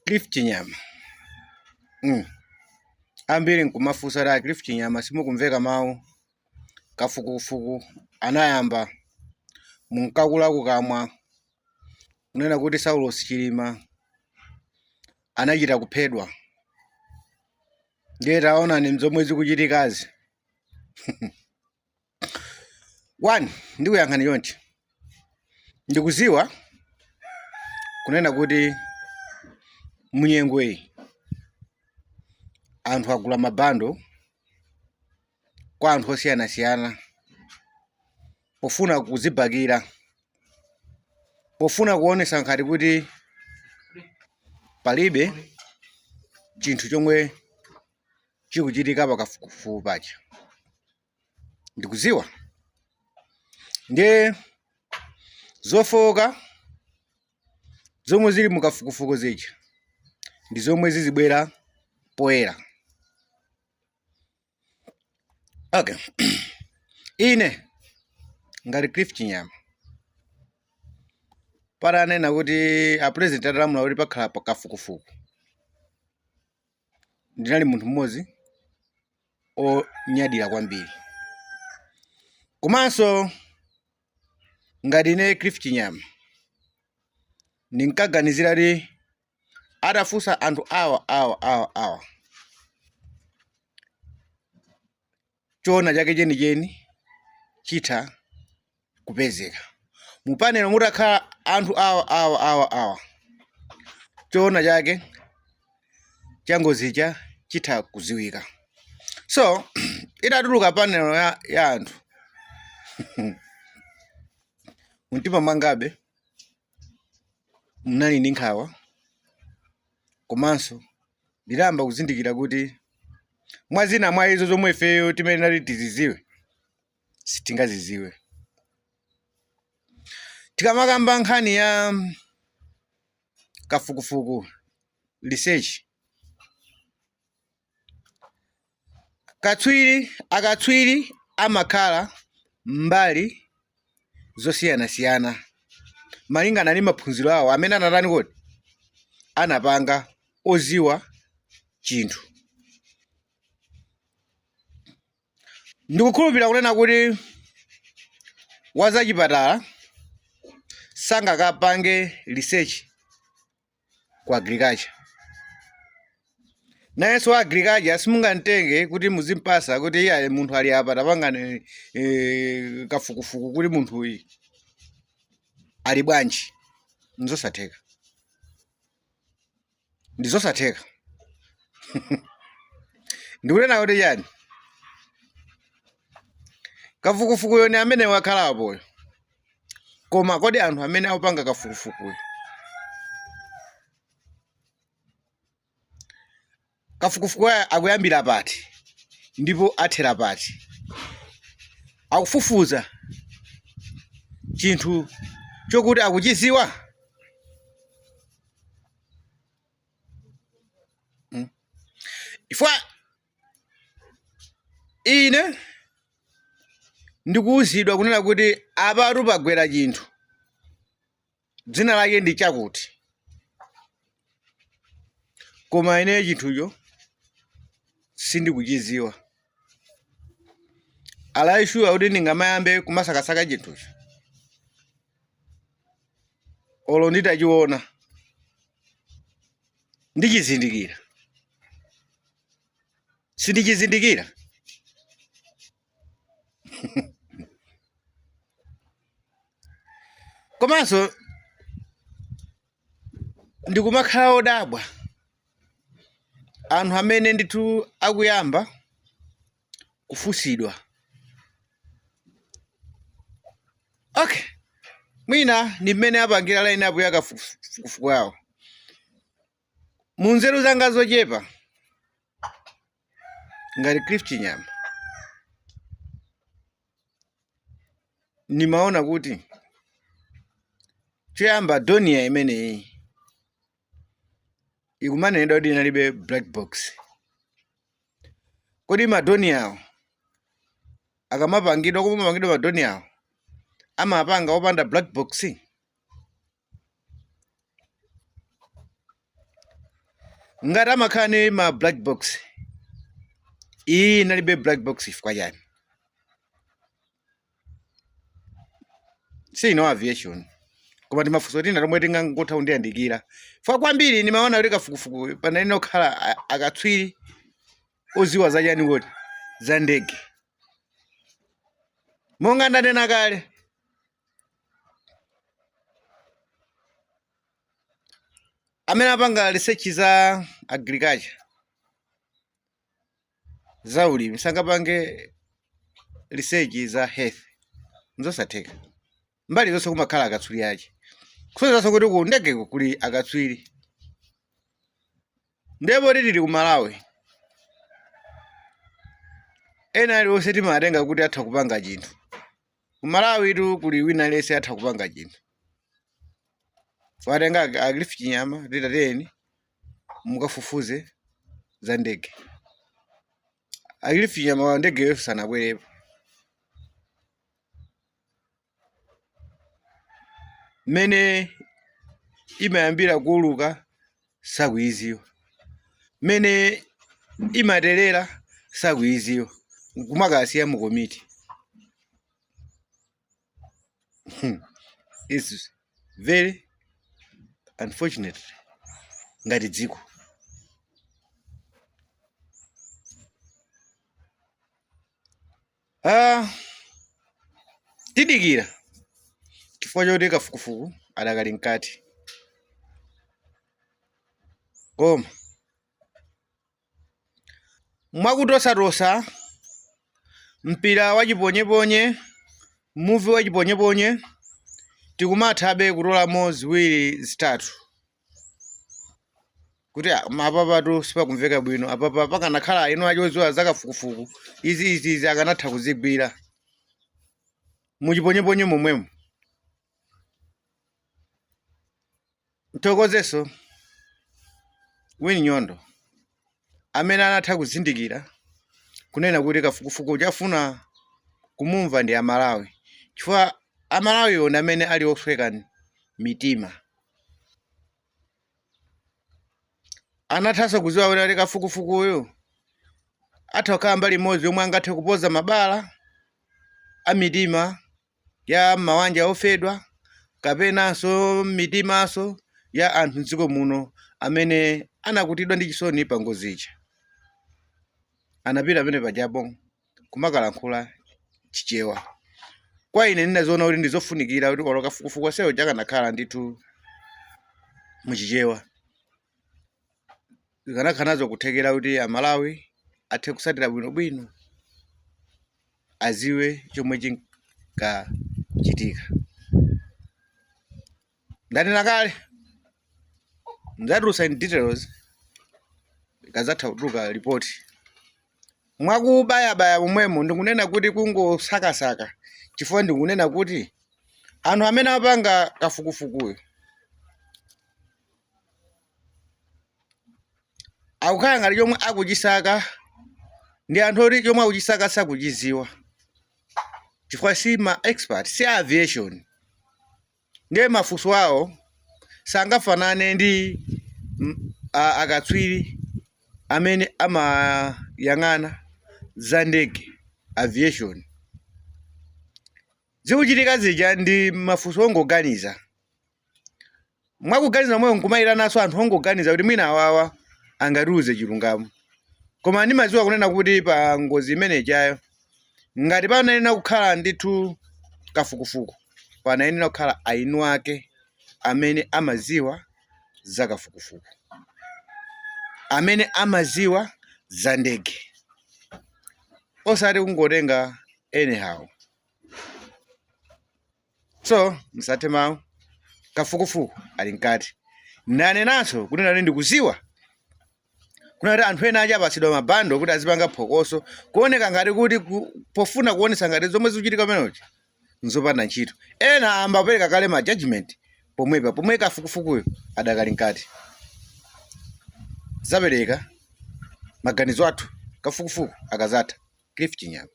Cliff Chinyama. Ambiri nkumafusa la Cliff Chinyama simukumveka mawu. Kafukufuku anayamba munkakula kukamwa kunena kuti Saulo Chilima anachita kuphedwa. Ndiye taona ni mzomwe zikuchitikazi. One, ndikuyankhani yonchi. Ndikuziwa kunena kuti munyengo iyi anthu agula mabando kwa anthu osiyanasiyana pofuna kuzibakira, pofuna kuonesa nkhati kuti palibe chinthu chomwe chikuchitika pakafukufuku paja. Ndikuziwa ndiye zofoka zomwe zili mukafukufuku zija ndi zomwe zizibwera poyera. Okay. Ine ngati Cliff Chinyama paranena kuti a president atalamula kuti pakhala pakafukufuku, ndinali munthu mmodzi onyadira kwambiri. Komanso ngati ine Cliff Chinyama ninkaganizira kuti atafusa anthu awa chona chake chenicheni chitha kupezeka. Mupanelo mutakhala anthu awa chona chake changozicha chitha kuziwika. So itatuluka panelo ya anthu mtima mwangabe munali ndi nkhawa, komanso ndilamba kuzindikira kuti mwazina mwa izo zomwe ifeyo timenali tiziziwe sitingaziziwe. Tikamakamba nkhani ya kafukufuku research, akatswiri amakhala mbali zosiyanasiyana malingana ndi maphunziro awo amene anatani kuti anapanga oziwa chinthu. Ndikukhulupirira kunena kuti wazachipatala sangakapange research ku agriculture. Nayenso agriculture simungantenge kuti muzimpasa kuti iye munthu ali apa tapangani kafukufuku kuti munthu uyu ali bwanji. Ndizosatheka. Ndizosatheka. Ndikunena kuti yani kafukufuku yoni amene wakhalapoyo, koma kodi anthu amene akupanga kafukufukuyo kafukufuku akuyambira pati ndipo athera pati? Akufufuza chinthu chokuti akuchiziwa? Ifwa ine ndikuwuzidwa kunena kuti apatu pagwera chinthu dzina lake ndi chakuti, koma ine chinthucho sindikuchiziwa. Alaishuwa kuti ndingamayambe kumasakasaka chinthucho olo nditachiona ndichizindikira. Sindichizindikira. Komanso ndikumakhala odabwa anthu amene ndithu akuyamba kufusidwa. Okay, mwina ndi mmene apangira line up ya kafukufuku yawo. Munzeru zanga zochepa ngati Cliff Chinyama nimaona kuti choyamba donia imeneyi ikumanenedwa kuti inalibe black box. Kodi madoni awo akamapangidwa komwe mapangidwa madoni awo amapanga opanda black box? ngati amakhani ma black box iyi inalibe black box chifukwa chani? Si no aviation koma timafunso tina tomwe tingangotha kundiyandikira fwa kwambiri nimaona kuti kafukufuku panali nokhala akatswiri oziwa zachani kuti za ndege. Monga ndanena kale, amene apanga research za agriculture za ulimi sangapange research za health nzosatheka. Mbali zonse kumakhala akatswiri ache kusenzanso kuti ku ndegeko kuli akatswiri. Ndipo tili ku Malawi ena aliwonse timatenga kuti atha kupanga chinthu. Ku Malawi tu kuli wina lese atha kupanga chinthu. Watenga Agrifi Chinyama titateni mukafufuze za ndege. Agrifi Chinyama wa ndege yofu sanabwerepo. Mene imayambira kuuluka sakuiziwa. Mene imaterera sakuiziwa. Kumakasiya mu komiti. It's very unfortunate ngati dziko. Tidikira chifukwa choti kafukufuku adakali mkati. Koma mwakutosa mpira wachiponyeponye, movie wachiponyeponye, tikumathabe kutolamo ziwiri zitatu. Kuti apapatu sipakumveka bwino, apapa pakanakhala ino achoziwa zakafukufuku, izi akanatha kuzigwira. Muchiponyeponye momwemo. Mthokozeso Winnie Nyondo amene anatha kuzindikira kunena kuti kafukufuku chafuna kumumva ndi Amalawi. Chifukwa Amalawi ona amene ali osweka mitima. Anathanso kuziwa kuti kafukufukuyo atha kukhala mbali imodzi yomwe angathe kupoza mabala a mitima ya mawanja ofedwa kapenanso mitimanso ya anthu m'dziko muno amene anakutidwa ndi chisoni pa ngozi ija. Anapita amene pajapo kumakalankhula chichewa. Kwa ine ninaziona kuti ndizofunikira kuti oloka kafukufuku aseyo chakanakhala ndithu muchichewa. Zikanakhanazo kuthekera kuti Amalawi athe kusatira bwinobwino aziwe chomwe chinkachitika. Ndanena kale ndadutsa in details ikazatha kutuluka ripoti. Mwakubayabaya momwemo ndikunena kuti kungosakasaka chifukwa ndikunena kuti anthu amene apanga kafukufukuyo akukhala ngati chomwe akuchisaka ndi anthu oti chomwe akuchisaka sakuchiziwa. Chifukwa si ma expert, si aviation. Ndiye mafunso awo sangafanane ndi akatswiri amene amayang'ana za ndege aviation. Zikuchitika zija ndi mafunso ongoganiza. Mwakuganiza mwe nkumayirananso anthu ongoganiza kuti mwina awawa angatiuze chilungamo. Koma ndimadziwa kunena kuti pa ngozi imene ijayo ngati panayenera kukhala ndithu kafukufuku, panayenera kukhala ainu ake amene amaziwa za kafukufuku, amene amaziwa za ndege, osati kungotenga anyhow. So msathe mawu, kafukufuku ali mkati. Nanenanso kunena ndikuziwa kunati anthu ena aja apasidwa mabando kuti azipanga phokoso kuoneka ngati kuti pofuna kuonesa ngati zomwe zikuchitika pamenechi nzopanda ntchito. Ena ambapereka kale ma judgment pomwe kafukufukuyo adakali mkati. Zapereka maganizo athu kafukufuku akazatha. Agrifi Chinyama.